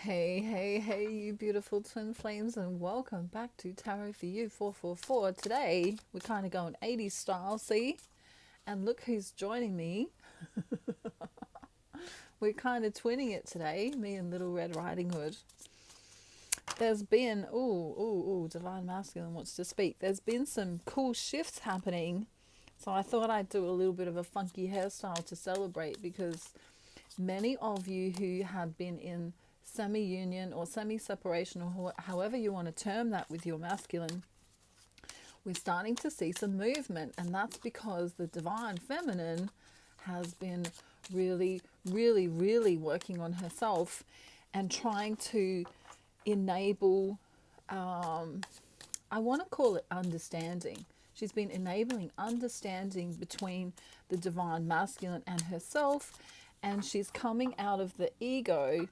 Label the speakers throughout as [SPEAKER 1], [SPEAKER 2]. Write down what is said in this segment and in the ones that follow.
[SPEAKER 1] Hey, hey, hey, you beautiful twin flames, and welcome back to Tarot for You 444. Today, we're kind of going 80s style, see? And look who's joining me. We're kind of twinning it today, me and Little Red Riding Hood. There's been, Divine Masculine wants to speak. There's been some cool shifts happening. So I thought I'd do a little bit of a funky hairstyle to celebrate because many of you who had been in semi-union or semi-separation, or however you want to term that with your masculine, we're starting to see some movement, and that's because the divine feminine has been really, really, really working on herself and trying to enable, I want to call it understanding. She's been enabling understanding between the divine masculine and herself, and she's coming out of the ego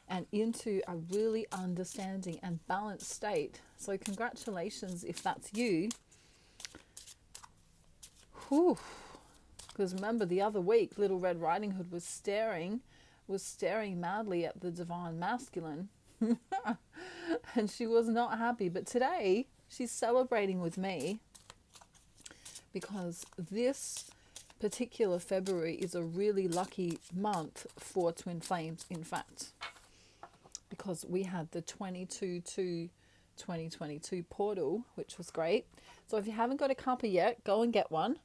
[SPEAKER 1] and into a really understanding and balanced state. So congratulations if that's you. Whew. Because remember the other week, Little Red Riding Hood was staring madly at the divine masculine. And she was not happy. But today she's celebrating with me because this particular February is a really lucky month for twin flames, in fact, because we had the 22 to 2022 portal, which was great. So if you haven't got a cuppa yet, go and get one.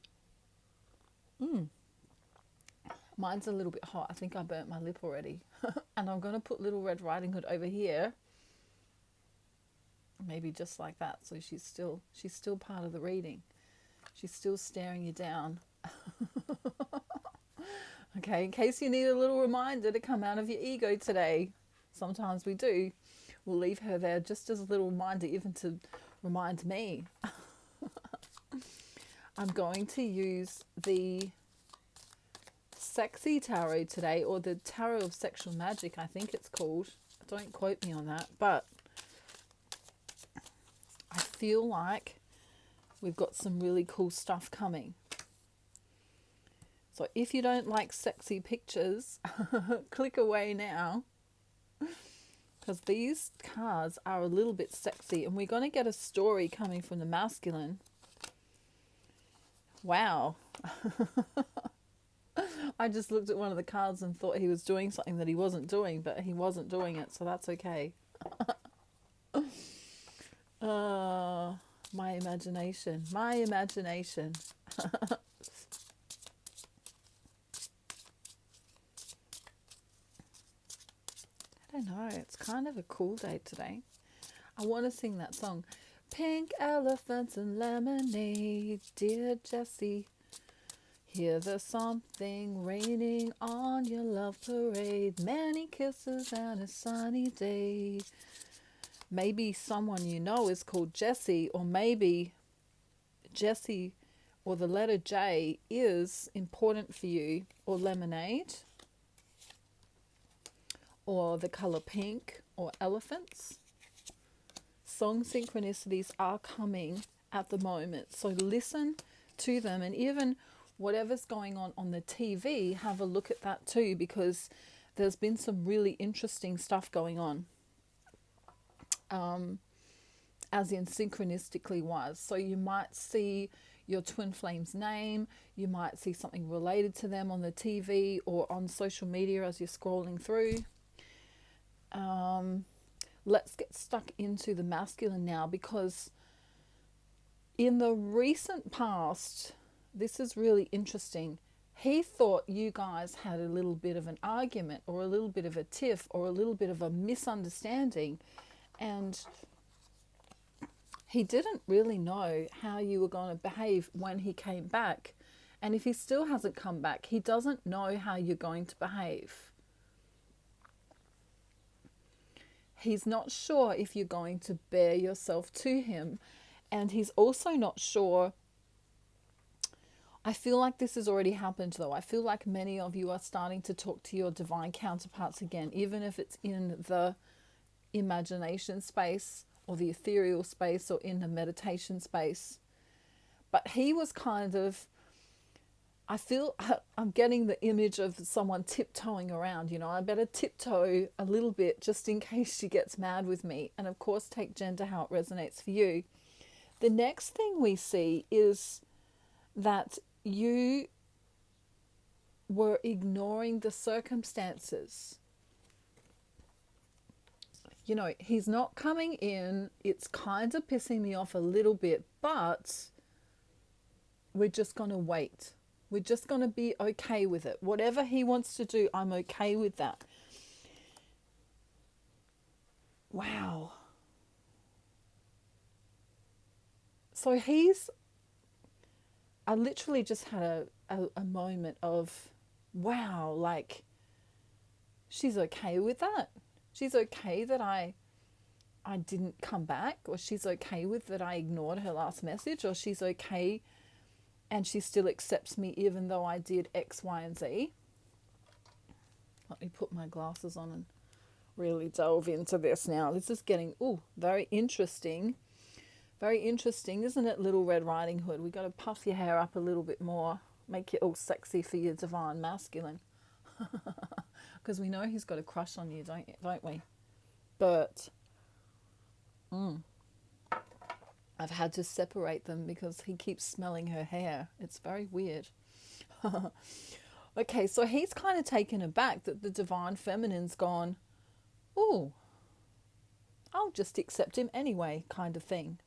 [SPEAKER 1] Mine's a little bit hot. I think I burnt my lip already. And I'm going to put Little Red Riding Hood over here, maybe just like that, so she's still part of the reading. She's still staring you down. Okay, in case you need a little reminder to come out of your ego today. Sometimes we do. We'll leave her there just as a little reminder, even to remind me. I'm going to use the Sexy Tarot today, or the Tarot of Sexual Magic, I think it's called. Don't quote me on that, but I feel like we've got some really cool stuff coming. So if you don't like sexy pictures, click away now, because these cards are a little bit sexy, and we're going to get a story coming from the masculine. Wow. I just looked at one of the cards and thought he was doing something that he wasn't doing, but he wasn't doing it, so that's okay. My imagination. I don't know, it's kind of a cool day today. I want to sing that song. Pink elephants and lemonade, dear Jessie. Hear the something raining on your love parade. Many kisses and a sunny day. Maybe someone you know is called Jessie, or maybe Jessie or the letter J is important for you, or lemonade, or the color pink, or elephants. Song synchronicities are coming at the moment, so listen to them, and even whatever's going on the TV, have a look at that too, because there's been some really interesting stuff going on, as in synchronistically wise. So you might see your twin flame's name, you might see something related to them on the TV or on social media as you're scrolling through. Let's get stuck into the masculine now, because in the recent past, this is really interesting. He thought you guys had a little bit of an argument, or a little bit of a tiff, or a little bit of a misunderstanding, and he didn't really know how you were going to behave when he came back. And if he still hasn't come back, he doesn't know how you're going to behave. He's not sure if you're going to bear yourself to him. And he's also not sure. I feel like this has already happened though. I feel like many of you are starting to talk to your divine counterparts again, even if it's in the imagination space, or the ethereal space, or in the meditation space. But he was kind of, I feel I'm getting the image of someone tiptoeing around. I better tiptoe a little bit just in case she gets mad with me. And of course, take gender how it resonates for you. The next thing we see is that you were ignoring the circumstances. He's not coming in. It's kind of pissing me off a little bit, but we're just going to wait. We're just going to be okay with it. Whatever he wants to do, I'm okay with that. Wow. So I literally just had a moment of, wow, like, she's okay with that. She's okay that I didn't come back, or she's okay with that I ignored her last message, or she's okay and she still accepts me even though I did X, Y, and Z. Let me put my glasses on and really delve into this now. This is getting, very interesting. Very interesting, isn't it, Little Red Riding Hood? We got to puff your hair up a little bit more, make it all sexy for your divine masculine. Because we know he's got a crush on you, don't we? But I've had to separate them because he keeps smelling her hair. It's very weird. Okay, so he's kind of taken aback that the divine feminine's gone, I'll just accept him anyway, kind of thing.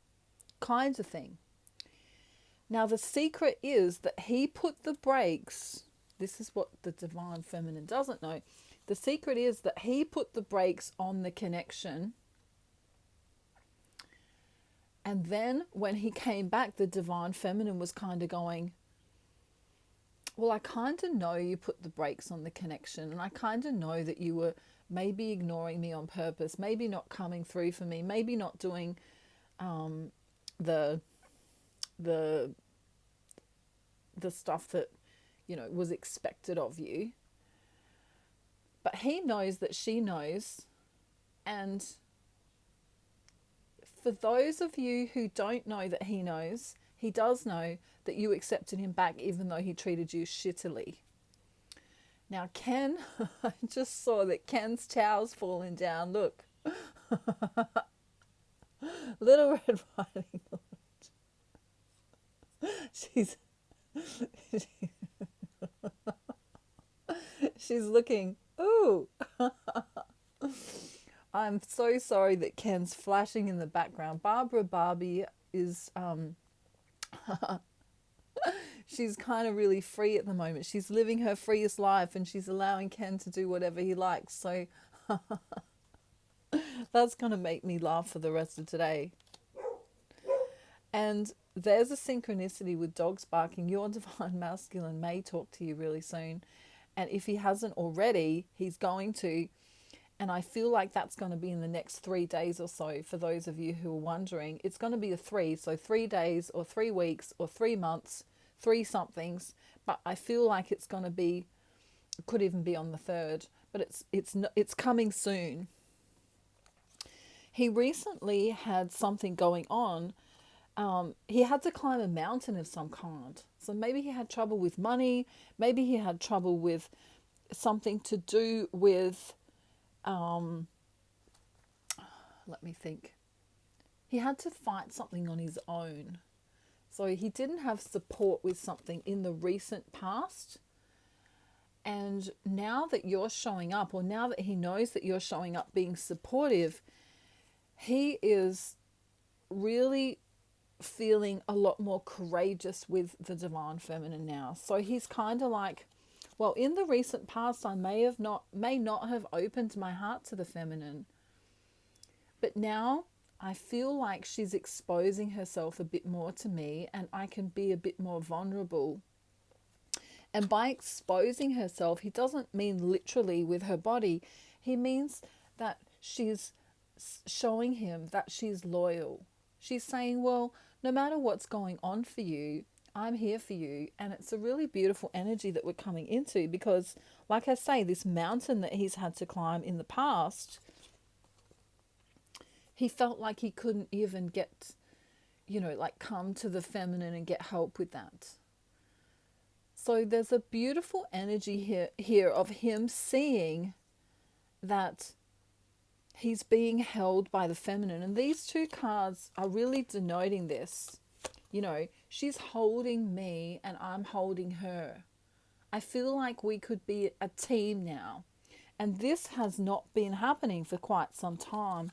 [SPEAKER 1] Now, the secret is that he put the brakes. This is what the divine feminine doesn't know. The secret is that he put the brakes on the connection. And then when he came back, the divine feminine was kind of going, well, I kind of know you put the brakes on the connection, and I kind of know that you were maybe ignoring me on purpose, maybe not coming through for me, maybe not doing the stuff that was expected of you. But he knows that she knows. And for those of you who don't know that he knows, he does know that you accepted him back even though he treated you shittily. Now Ken, I just saw that Ken's towel's falling down. Look. Little Red Riding Hood. She's looking. Ooh. I'm so sorry that Ken's flashing in the background. Barbara Barbie is she's kind of really free at the moment. She's living her freest life and she's allowing Ken to do whatever he likes. So that's going to make me laugh for the rest of today. And there's a synchronicity with dogs barking. Your divine masculine may talk to you really soon. And if he hasn't already, he's going to. And I feel like that's going to be in the next 3 days or so. For those of you who are wondering, it's going to be a 3. So 3 days or 3 weeks or 3 months, 3 somethings. But I feel like it's going to be, it could even be on the 3rd. But it's coming soon. He recently had something going on. He had to climb a mountain of some kind. So maybe he had trouble with money. Maybe he had trouble with something to do with, let me think. He had to fight something on his own. So he didn't have support with something in the recent past. And now that you're showing up, or now that he knows that you're showing up being supportive, he is really feeling a lot more courageous with the divine feminine now. So he's kind of like, well, in the recent past, I may not have opened my heart to the feminine, but now I feel like she's exposing herself a bit more to me, and I can be a bit more vulnerable. And by exposing herself, he doesn't mean literally with her body. He means that she's showing him that she's loyal. She's saying, well, no matter what's going on for you, I'm here for you. And it's a really beautiful energy that we're coming into because, like I say, this mountain that he's had to climb in the past, he felt like he couldn't even get, come to the feminine and get help with that. So there's a beautiful energy here of him seeing that he's being held by the feminine. And these two cards are really denoting this. You know, she's holding me and I'm holding her. I feel like we could be a team now. And this has not been happening for quite some time,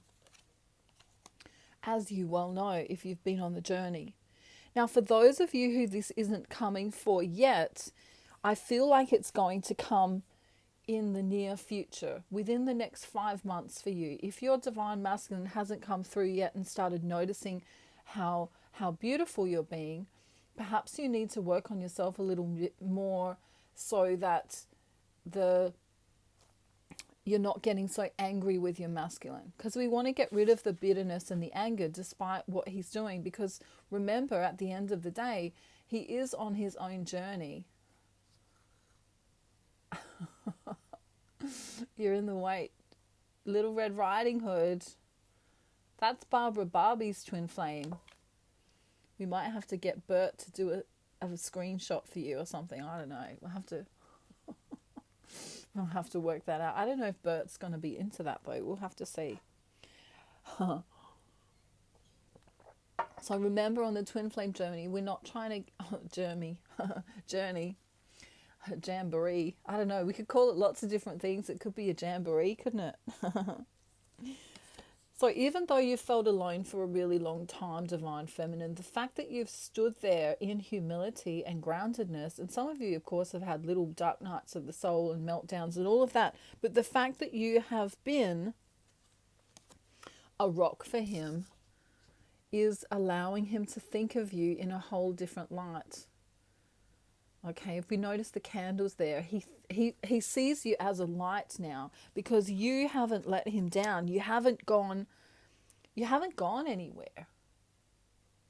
[SPEAKER 1] as you well know if you've been on the journey. Now, for those of you who this isn't coming for yet, I feel like it's going to come in the near future, within the next 5 months for you. If your divine masculine hasn't come through yet and started noticing how beautiful you're being, perhaps you need to work on yourself a little bit more so that you're not getting so angry with your masculine, because we want to get rid of the bitterness and the anger despite what he's doing, because remember, at the end of the day, he is on his own journey. You're in the wait. Little Red Riding Hood. That's Barbara Barbie's twin flame. We might have to get Bert to do a screenshot for you or something. I don't know. We'll have to work that out. I don't know if Bert's going to be into that though. We'll have to see. So remember, on the twin flame journey, we're not trying to journey. Jamboree. I don't know. We could call it lots of different things. It could be a jamboree, couldn't it? So even though you've felt alone for a really long time, Divine Feminine, the fact that you've stood there in humility and groundedness, and some of you, of course, have had little dark nights of the soul and meltdowns and all of that, but the fact that you have been a rock for him is allowing him to think of you in a whole different light. Okay, if we notice the candles there, he sees you as a light now, because you haven't let him down. You haven't gone anywhere.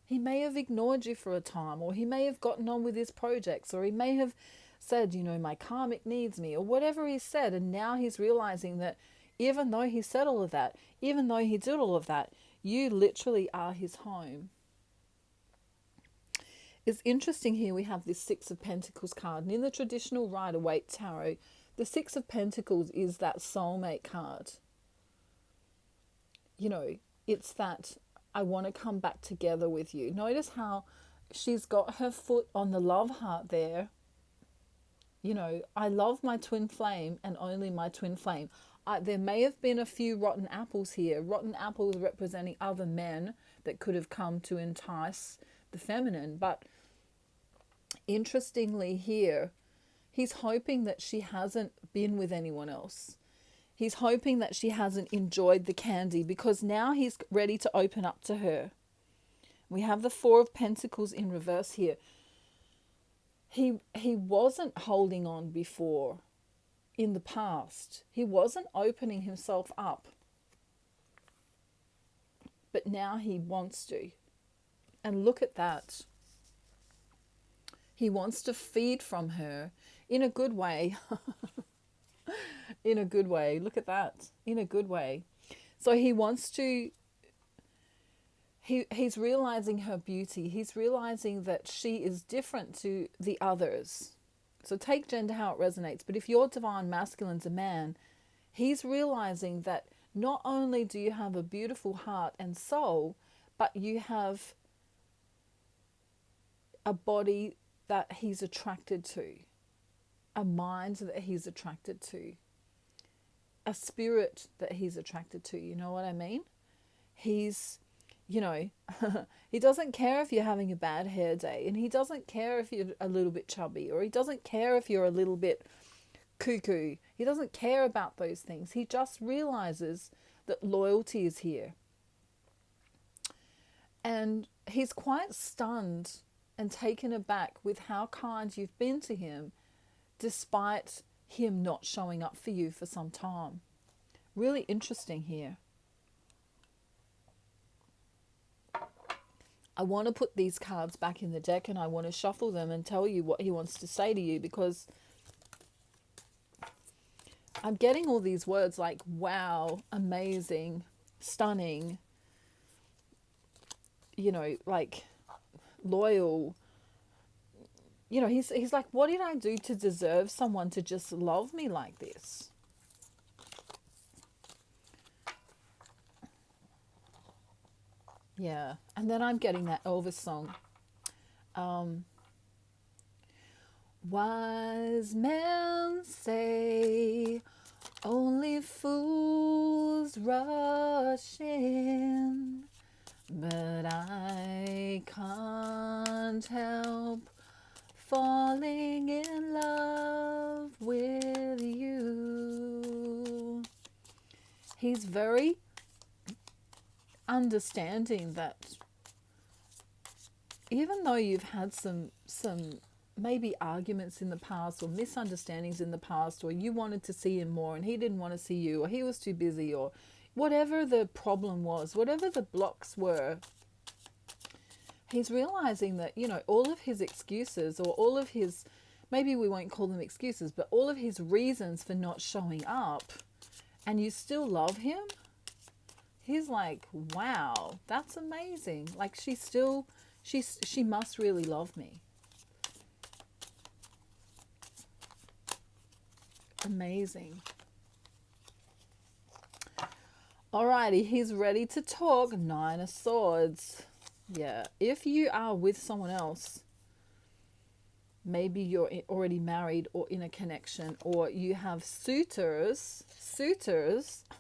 [SPEAKER 1] He may have ignored you for a time, or he may have gotten on with his projects, or he may have said, you know, my karmic needs me, or whatever he said, and now he's realizing that even though he said all of that, even though he did all of that, you literally are his home. It's interesting here we have this Six of Pentacles card, and in the traditional Rider-Waite Tarot, the Six of Pentacles is that soulmate card. You know, it's that I want to come back together with you. Notice how she's got her foot on the love heart there. You know, I love my twin flame and only my twin flame. There may have been a few rotten apples here, rotten apples representing other men that could have come to entice the feminine, but interestingly here, he's hoping that she hasn't been with anyone else. He's hoping that she hasn't enjoyed the candy, because now he's ready to open up to her. We have the Four of Pentacles in reverse here. He wasn't holding on before in the past. He wasn't opening himself up. But now he wants to. And look at that. He wants to feed from her in a good way. In a good way. Look at that. In a good way. So he wants to... He's realizing her beauty. He's realizing that she is different to the others. So take gender how it resonates. But if your divine masculine's a man, he's realizing that not only do you have a beautiful heart and soul, but you have a body that he's attracted to, a mind that he's attracted to, a spirit that he's attracted to. You know what I mean? He's, you know, he doesn't care if you're having a bad hair day, and he doesn't care if you're a little bit chubby, or he doesn't care if you're a little bit cuckoo. He doesn't care about those things. He just realizes that loyalty is here. And he's quite stunned and taken aback with how kind you've been to him, despite him not showing up for you for some time. Really interesting here. I want to put these cards back in the deck, and I want to shuffle them and tell you what he wants to say to you, because I'm getting all these words like wow, amazing, stunning, you know, like loyal, he's like, what did I do to deserve someone to just love me like this? Yeah. And then I'm getting that Elvis song. Um, Wise men say only fools rush in, but I can't help falling in love with you. He's very understanding that even though you've had some maybe arguments in the past or misunderstandings in the past, or you wanted to see him more and he didn't want to see you, or he was too busy, or whatever the problem was, whatever the blocks were, he's realizing that, all of his excuses, or all of his, maybe we won't call them excuses, but all of his reasons for not showing up, and you still love him. He's like, wow, that's amazing. Like, she must really love me. Amazing. Alrighty, he's ready to talk. 9 of Swords. Yeah, if you are with someone else, maybe you're already married or in a connection, or you have suitors,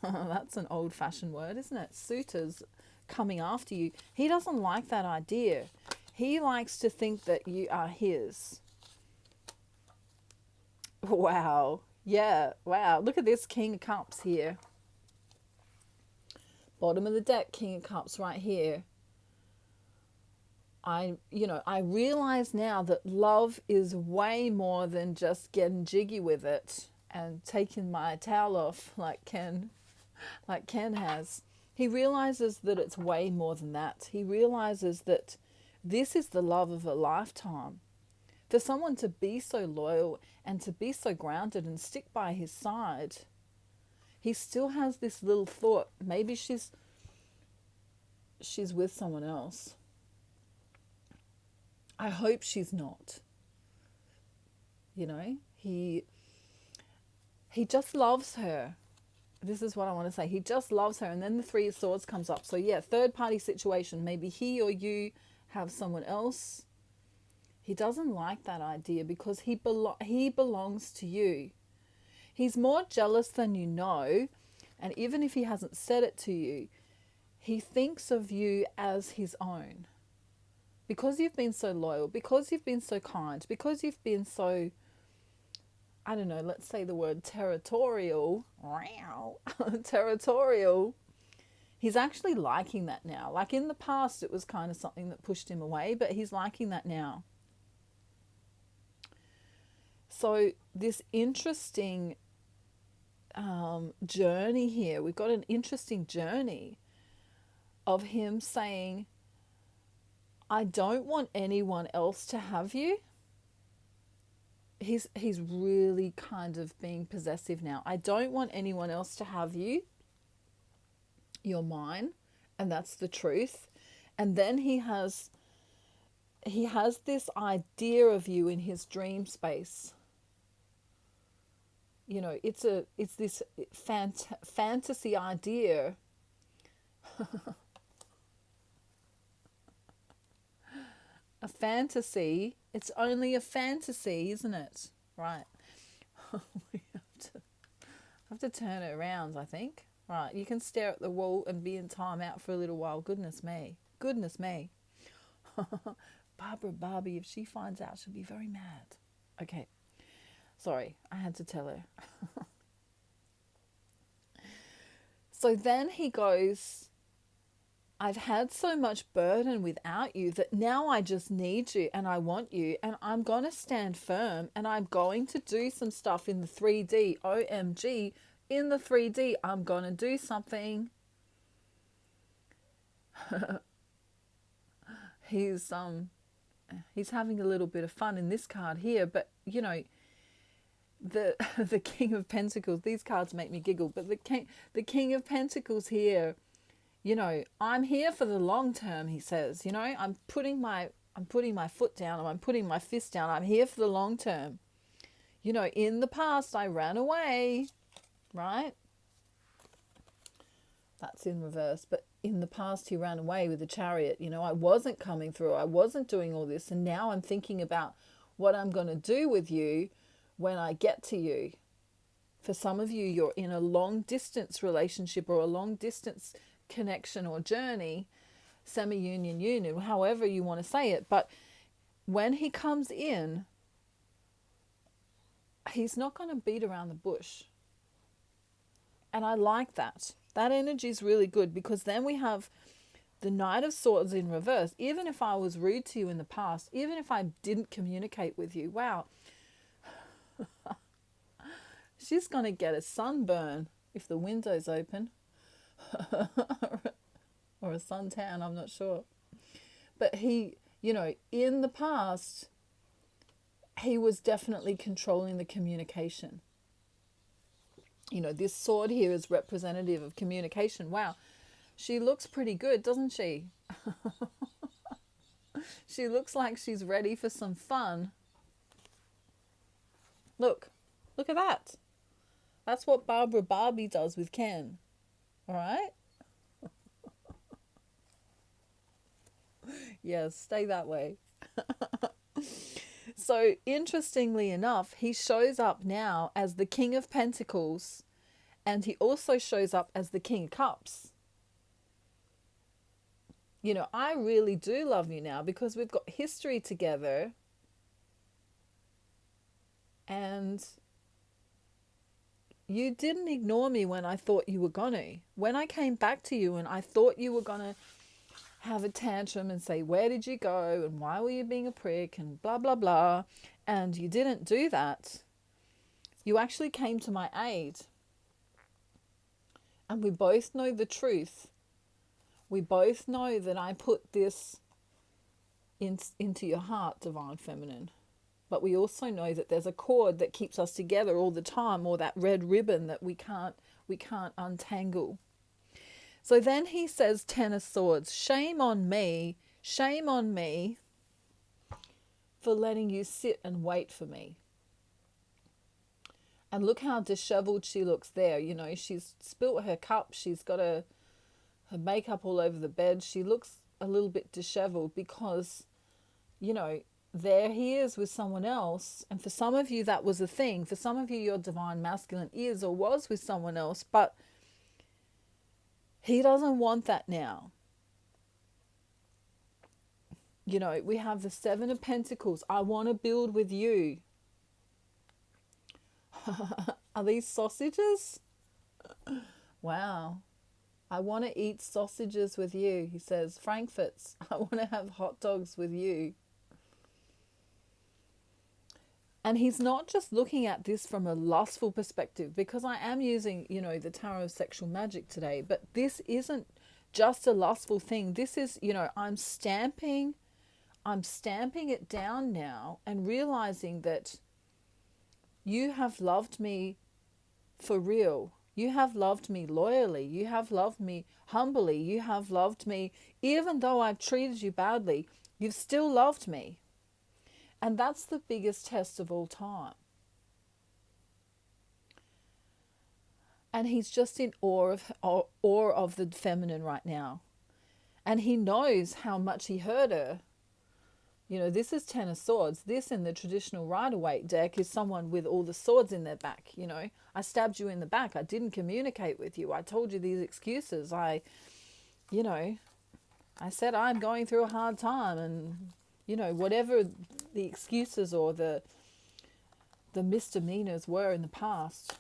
[SPEAKER 1] that's an old-fashioned word, isn't it? Suitors coming after you. He doesn't like that idea. He likes to think that you are his. Wow. Yeah, wow. Look at this King of Cups here. Bottom of the deck, King of Cups right here. I realize now that love is way more than just getting jiggy with it and taking my towel off like Ken has. He realizes that it's way more than that. He realizes that this is the love of a lifetime. For someone to be so loyal and to be so grounded and stick by his side, he still has this little thought, maybe she's with someone else. I hope she's not. He just loves her. This is what I want to say. He just loves her. And then the 3 of Swords comes up. So yeah, third party situation. Maybe he or you have someone else. He doesn't like that idea because he belongs to you. He's more jealous than you know. And even if he hasn't said it to you, he thinks of you as his own. Because you've been so loyal, because you've been so kind, because you've been so, I don't know, let's say the word territorial. Territorial. He's actually liking that now. Like in the past, it was kind of something that pushed him away, but he's liking that now. So this interesting journey here, we've got an interesting journey of him saying, I don't want anyone else to have you. He's really kind of being possessive now. I don't want anyone else to have you. You're mine. And that's the truth. And then he has this idea of you in his dream space. It's this fantasy idea. A fantasy. It's only a fantasy, isn't it? Right. We have to turn it around, I think. Right. You can stare at the wall and be in timeout for a little while. Goodness me. Goodness me. Barbara Barbie, if she finds out, she'll be very mad. Okay. Sorry, I had to tell her. So then he goes, I've had so much burden without you that now I just need you and I want you, and I'm going to stand firm and I'm going to do some stuff in the 3D. OMG, in the 3D, I'm going to do something. He's having a little bit of fun in this card here, but the King of Pentacles, these cards make me giggle, but the King of Pentacles here, I'm here for the long term, he says. I'm putting my I'm putting my foot down, or I'm putting my fist down. I'm here for the long term. You know, in the past, I ran away, right? That's in reverse. But in the past, he ran away with the Chariot. You know, I wasn't coming through. I wasn't doing all this. And now I'm thinking about what I'm going to do with you when I get to you. For some of you, you're in a long distance relationship or a long distance connection or journey, semi-union, union, however you want to say it. But when he comes in, he's not going to beat around the bush. And I like that. That energy is really good, because then we have the Knight of Swords in reverse. Even if I was rude to you in the past, even if I didn't communicate with you, wow, she's going to get a sunburn if the window's open. Or a suntan, I'm not sure. But he, you know, in the past, he was definitely controlling the communication. You know, this sword here is representative of communication. Wow, she looks pretty good, doesn't she? She looks like she's ready for some fun. Look at that. That's what Barbara Barbie does with Ken. All right? Yes, stay that way. So, interestingly enough, he shows up now as the King of Pentacles, and he also shows up as the King of Cups. You know, I really do love you now because we've got history together, and you didn't ignore me when I thought you were gonna. When I came back to you and I thought you were gonna have a tantrum and say, where did you go and why were you being a prick and blah blah blah, and you didn't do that. You actually came to my aid, and we both know the truth. We both know that I put this into your heart, Divine Feminine, but we also know that there's a cord that keeps us together all the time, or that red ribbon that we can't untangle. So then he says, Ten of Swords, shame on me for letting you sit and wait for me. And look how disheveled she looks there. You know, she's spilt her cup. She's got her makeup all over the bed. She looks a little bit disheveled because, you know, there he is with someone else. And for some of you, that was a thing. For some of you, your Divine Masculine is or was with someone else. But he doesn't want that now. You know, we have the Seven of Pentacles. I want to build with you. Are these sausages? Wow. I want to eat sausages with you, he says. Frankfurts. I want to have hot dogs with you. And he's not just looking at this from a lustful perspective, because I am using, you know, the Tarot of Sexual Magic today, but this isn't just a lustful thing. This is, you know, I'm stamping it down now and realizing that you have loved me for real. You have loved me loyally. You have loved me humbly. You have loved me, even though I've treated you badly, you've still loved me. And that's the biggest test of all time. And he's just in awe of the feminine right now. And he knows how much he hurt her. You know, this is Ten of Swords. This in the traditional Rider-Waite deck is someone with all the swords in their back. You know, I stabbed you in the back. I didn't communicate with you. I told you these excuses. I said I'm going through a hard time, and, you know, whatever the excuses or the misdemeanors were in the past.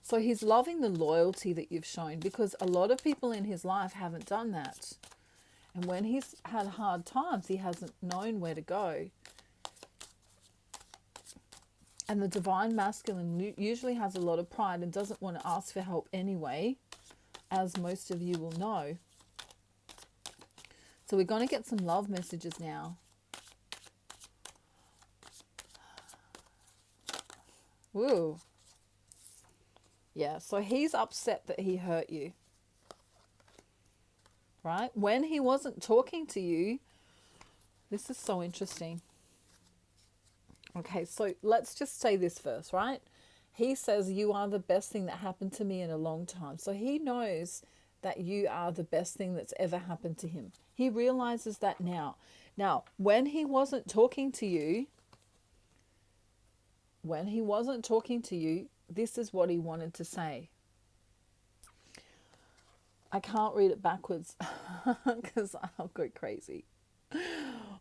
[SPEAKER 1] So he's loving the loyalty that you've shown, because a lot of people in his life haven't done that. And when he's had hard times, he hasn't known where to go. And the Divine Masculine usually has a lot of pride and doesn't want to ask for help anyway, as most of you will know. So we're going to get some love messages now. Woo. Yeah, so he's upset that he hurt you. right? When he wasn't talking to you, this is so interesting. Okay, so let's just say this first, right? He says, you are the best thing that happened to me in a long time. So he knows that you are the best thing that's ever happened to him. He realizes that now. Now, when he wasn't talking to you, this is what he wanted to say. I can't read it backwards because I'll go crazy.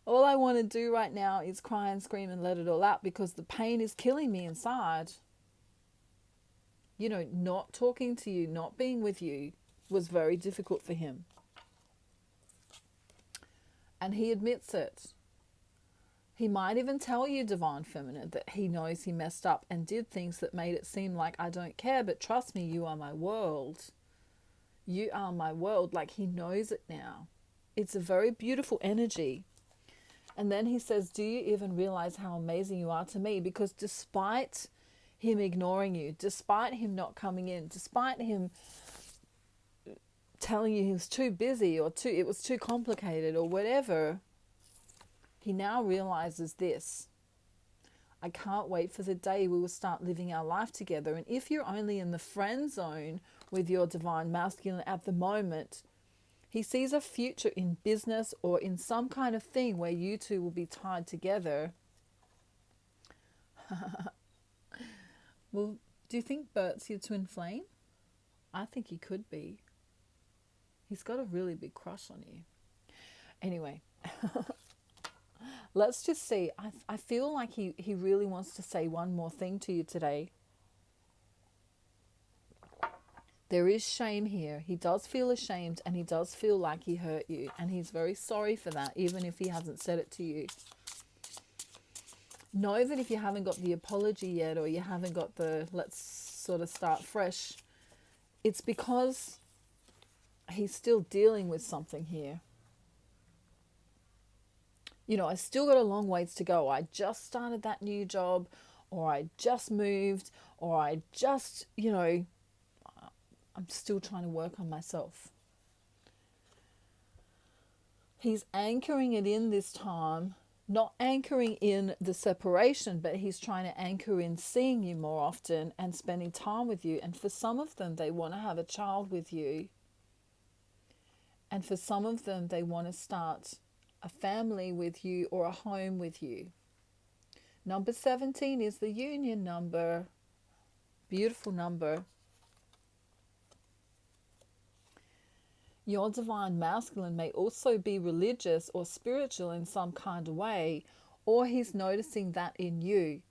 [SPEAKER 1] All I want to do right now is cry and scream and let it all out because the pain is killing me inside. You know, not talking to you, not being with you was very difficult for him. And he admits it. He might even tell you, Divine Feminine, that he knows he messed up and did things that made it seem like I don't care, but trust me, you are my world. You are my world. Like, he knows it now. It's a very beautiful energy. And then he says, do you even realize how amazing you are to me? Because despite him ignoring you, despite him not coming in, despite him telling you he was too busy or it was too complicated or whatever, he now realizes this. I can't wait for the day we will start living our life together. And if you're only in the friend zone with your Divine Masculine at the moment, he sees a future in business or in some kind of thing where you two will be tied together. Well, do you think Bert's your twin flame? I think he could be. He's got a really big crush on you. Anyway, let's just see. I feel like he really wants to say one more thing to you today. There is shame here. He does feel ashamed and he does feel like he hurt you. And he's very sorry for that, even if he hasn't said it to you. Know that if you haven't got the apology yet or you haven't got the let's sort of start fresh, it's because he's still dealing with something here. You know, I still got a long ways to go. I just started that new job, or I just moved, or I just, you know, I'm still trying to work on myself. He's anchoring it in this time, not anchoring in the separation, but he's trying to anchor in seeing you more often and spending time with you. And for some of them, they want to have a child with you. And for some of them, they want to start a family with you or a home with you. Number 17 is the union number. Beautiful number. Your Divine Masculine may also be religious or spiritual in some kind of way, or he's noticing that in you.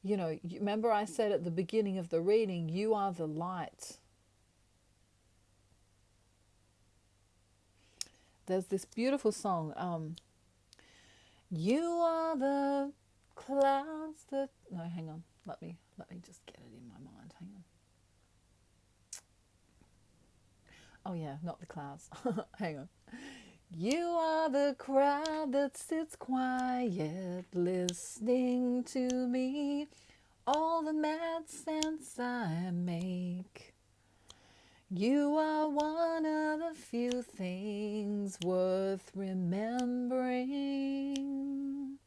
[SPEAKER 1] You know, remember I said at the beginning of the reading, you are the light. There's this beautiful song, you are the clouds that... No, hang on. Let me just get it in my mind. Hang on. Oh yeah, not the clouds. Hang on. You are the crowd that sits quiet, listening to me, all the mad sense I make. You are one of the few things worth remembering.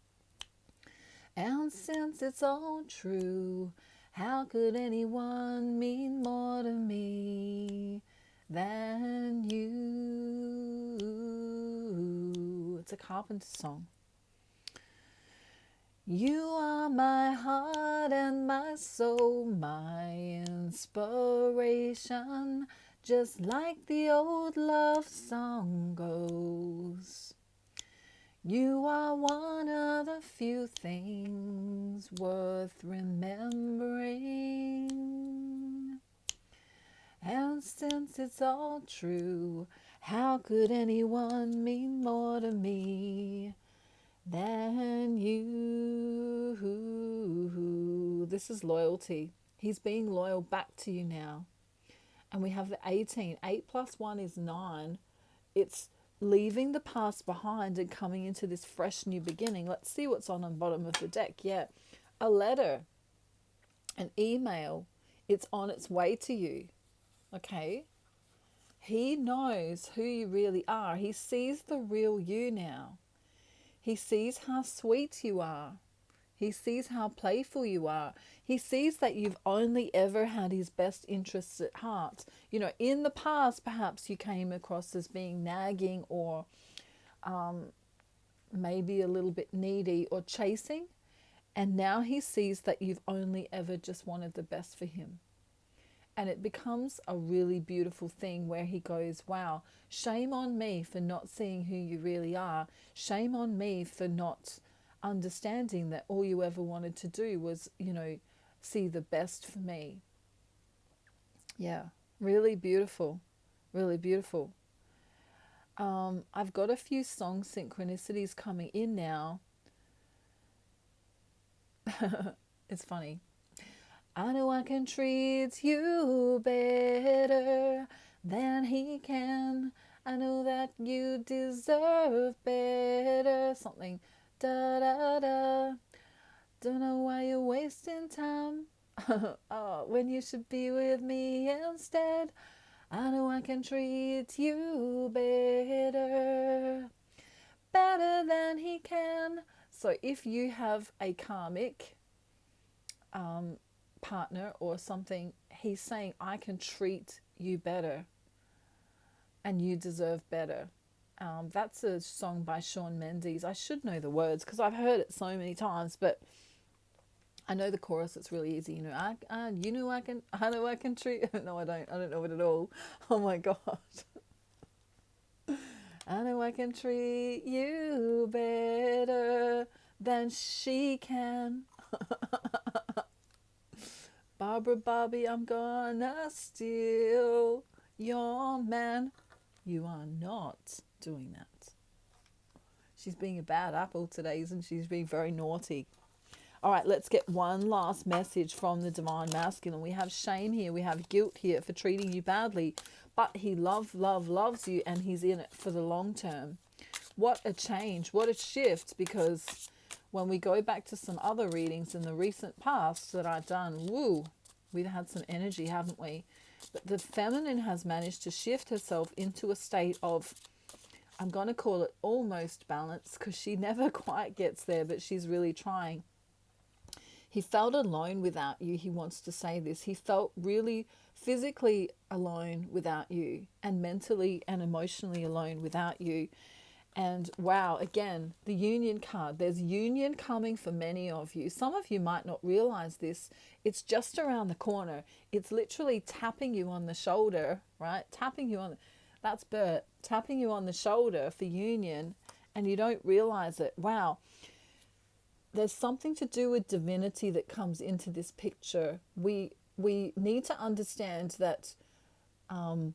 [SPEAKER 1] And since it's all true, how could anyone mean more to me than you? It's a Carpenter song. You are my heart and my soul, my inspiration, just like the old love song goes. You are one of the few things worth remembering. And since it's all true, how could anyone mean more to me than you? This is loyalty. He's being loyal back to you now. And we have the 18. 8 plus 1 is 9. It's leaving the past behind and coming into this fresh new beginning. Let's see what's on the bottom of the deck. Yeah, a letter, an email. It's on its way to you. Okay. He knows who you really are. He sees the real you now. He sees how sweet you are. He sees how playful you are. He sees that you've only ever had his best interests at heart. You know, in the past, perhaps you came across as being nagging or maybe a little bit needy or chasing. And now he sees that you've only ever just wanted the best for him. And it becomes a really beautiful thing where he goes, wow, shame on me for not seeing who you really are. Shame on me for not understanding that all you ever wanted to do was, you know, see the best for me. Yeah, really beautiful. Really beautiful. I've got a few song synchronicities coming in now. It's funny. I know I can treat you better than he can. I know that you deserve better. Something. Da da da. Don't know why you're wasting time. Oh, when you should be with me instead. I know I can treat you better. Better than he can. So if you have a karmic partner or something, he's saying, I can treat you better and you deserve better. That's a song by Shawn Mendes. I should know the words because I've heard it so many times, but I know the chorus. It's really easy. You know, I know I can treat. No, I don't know it at all. Oh my God. I know I can treat you better than she can. Barbara Bobby, I'm gonna steal your man. You are not doing that. She's being a bad apple today, isn't she? She's being very naughty. All right, let's get one last message from the Divine Masculine. We have shame here. We have guilt here for treating you badly. But he loves you, and he's in it for the long term. What a change. What a shift. Because when we go back to some other readings in the recent past that I've done, woo, we've had some energy, haven't we? But the feminine has managed to shift herself into a state of, I'm going to call it almost balance, because she never quite gets there, but she's really trying. He felt alone without you. He wants to say this. He felt really physically alone without you, and mentally and emotionally alone without you. And wow, again, the union card. There's union coming for many of you. Some of you might not realize this. It's just around the corner. It's literally tapping you on the shoulder, right? Tapping you on, that's Bert, tapping you on the shoulder for union, and you don't realize it. Wow. There's something to do with divinity that comes into this picture. We need to understand that I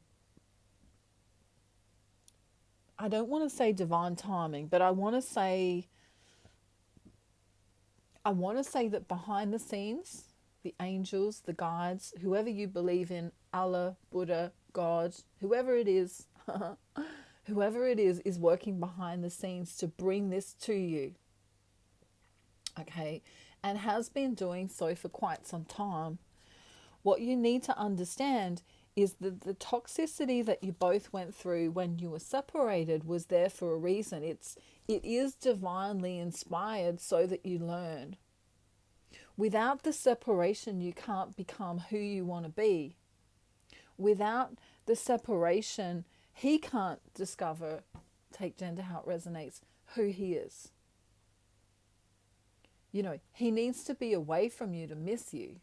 [SPEAKER 1] don't want to say divine timing, but I want to say that behind the scenes, the angels, the guides, whoever you believe in, Allah, Buddha, God, whoever it is, is working behind the scenes to bring this to you. Okay, and has been doing so for quite some time. What you need to understand is that the toxicity that you both went through when you were separated was there for a reason. It is divinely inspired so that you learn. Without the separation, you can't become who you want to be. Without the separation, he can't discover, take gender how it resonates, who he is. You know, he needs to be away from you to miss you.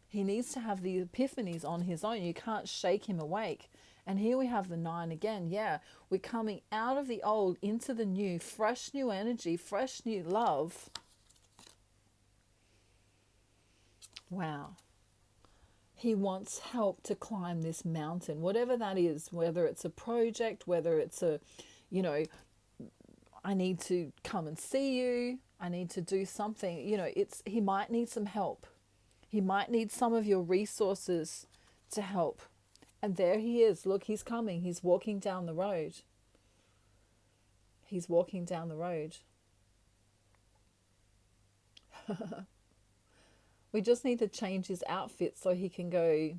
[SPEAKER 1] He needs to have the epiphanies on his own. You can't shake him awake. And here we have the 9 again. Yeah, we're coming out of the old into the new, fresh new energy, fresh new love. Wow. He wants help to climb this mountain, whatever that is, whether it's a project, whether it's a, you know, I need to come and see you. I need to do something. You know, he might need some help. He might need some of your resources to help. And there he is. Look, he's coming. He's walking down the road. He's walking down the road. We just need to change his outfit so he can go.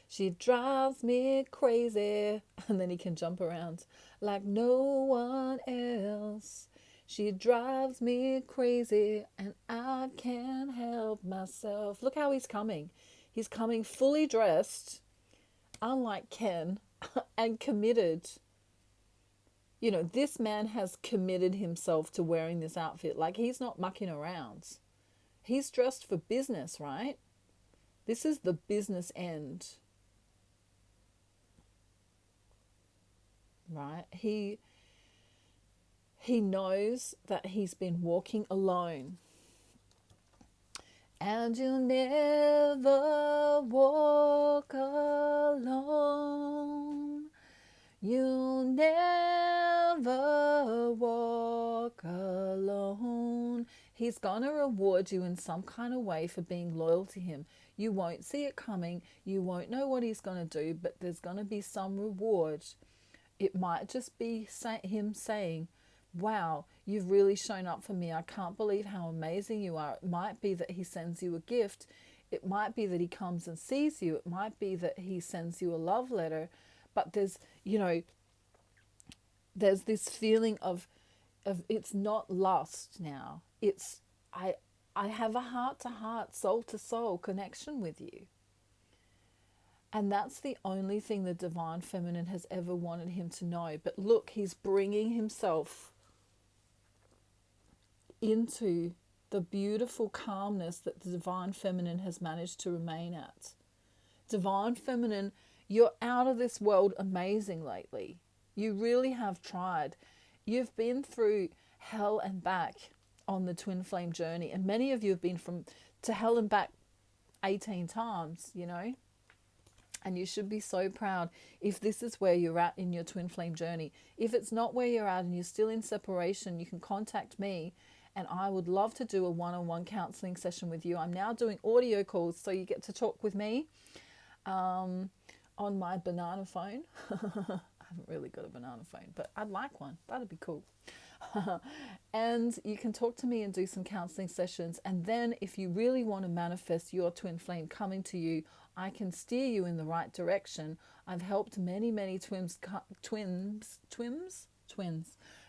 [SPEAKER 1] She drives me crazy. And then he can jump around like no one else. She drives me crazy and I can't help myself. Look how he's coming. He's coming fully dressed, unlike Ken, and committed. You know, this man has committed himself to wearing this outfit. Like, he's not mucking around. He's dressed for business, right? This is the business end, right? He knows that he's been walking alone. And you'll never walk alone. You'll never walk alone. He's gonna reward you in some kind of way for being loyal to him. You won't see it coming. You won't know what he's gonna do, but there's gonna be some reward. It might just be him saying, wow, you've really shown up for me. I can't believe how amazing you are. It might be that he sends you a gift. It might be that he comes and sees you. It might be that he sends you a love letter. But there's, you know, there's this feeling of it's not lust now. It's, I have a heart-to-heart, soul-to-soul connection with you. And that's the only thing the divine feminine has ever wanted him to know. But look, he's bringing himself into the beautiful calmness that the divine feminine has managed to remain at. Divine feminine, you're out of this world amazing lately. You really have tried. You've been through hell and back on the twin flame journey. And many of you have been to hell and back 18 times, you know. And you should be so proud if this is where you're at in your twin flame journey. If it's not where you're at and you're still in separation, you can contact me and I would love to do a one-on-one counseling session with you. I'm now doing audio calls, so you get to talk with me on my banana phone. I haven't really got a banana phone, but I'd like one. That'd be cool. And you can talk to me and do some counseling sessions. And then if you really want to manifest your twin flame coming to you, I can steer you in the right direction. I've helped many twins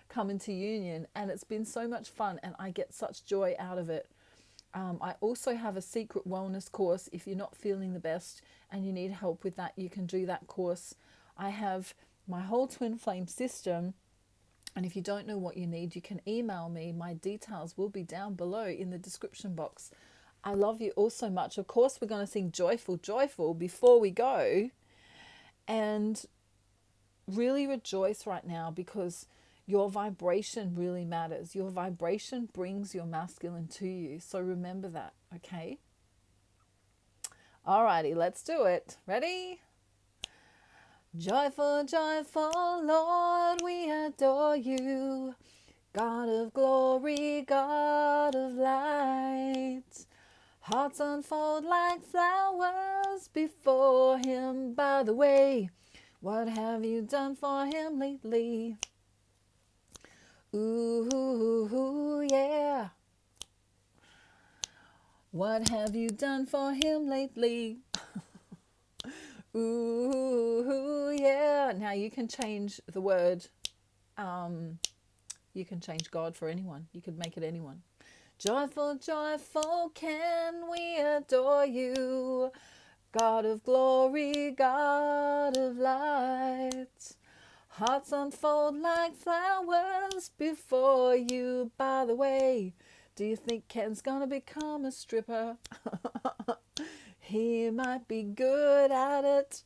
[SPEAKER 1] come into union, and it's been so much fun and I get such joy out of it. I also have a secret wellness course. If you're not feeling the best and you need help with that, you can do that course. I have my whole twin flame system, and if you don't know what you need, you can email me. My details will be down below in the description box. I love you all so much. Of course, we're going to sing Joyful, Joyful before we go. And really rejoice right now, because your vibration really matters. Your vibration brings your masculine to you. So remember that, okay? Alrighty, let's do it. Ready? Joyful, joyful Lord, we adore you. God of glory, God of light. Hearts unfold like flowers before him. By the way, what have you done for him lately? Ooh, yeah. What have you done for him lately? Ooh, yeah. Now you can change the word. You can change God for anyone. You could make it anyone. Joyful, joyful, can we adore you? God of glory, God of light. Hearts unfold like flowers before you. By the way, do you think Ken's gonna become a stripper? He might be good at it.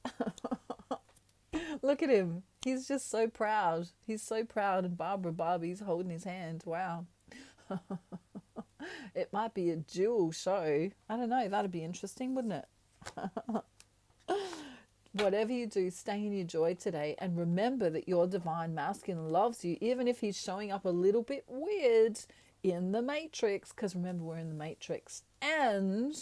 [SPEAKER 1] Look at him. He's just so proud. He's so proud, and Barbie's holding his hand. Wow. It might be a dual show. I don't know. That'd be interesting, wouldn't it? Whatever you do, stay in your joy today. And remember that your divine masculine loves you, even if he's showing up a little bit weird in the matrix. Because remember, we're in the matrix. And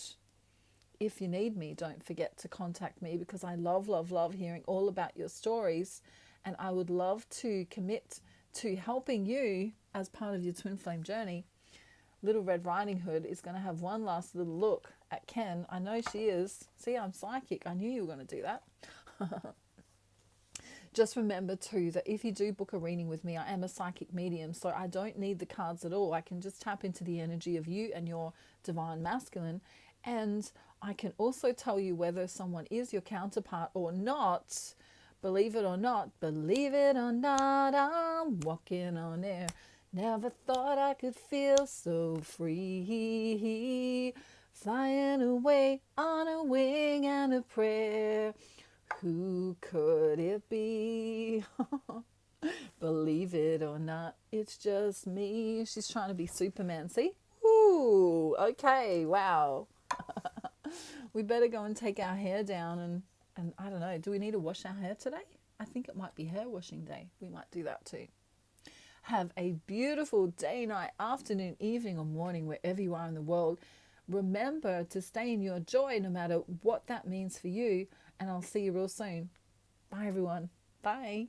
[SPEAKER 1] if you need me, don't forget to contact me, because I love hearing all about your stories. And I would love to commit to helping you as part of your twin flame journey. Little Red Riding Hood is going to have one last little look at Ken. I know she is. See, I'm psychic. I knew you were going to do that. Just remember too that if you do book a reading with me, I am a psychic medium, so I don't need the cards at all. I can just tap into the energy of you and your divine masculine, and I can also tell you whether someone is your counterpart or not. Believe it or not, believe it or not, I'm walking on air. Never thought I could feel so free, flying away on a wing and a prayer. Who could it be? Believe it or not, it's just me. She's trying to be Superman. See? Ooh, okay, wow. We better go and take our hair down and I don't know, do we need to wash our hair today? I think it might be hair washing day. We might do that too. Have a beautiful day, night, afternoon, evening, or morning, wherever you are in the world. Remember to stay in your joy no matter what that means for you. And I'll see you real soon. Bye, everyone. Bye.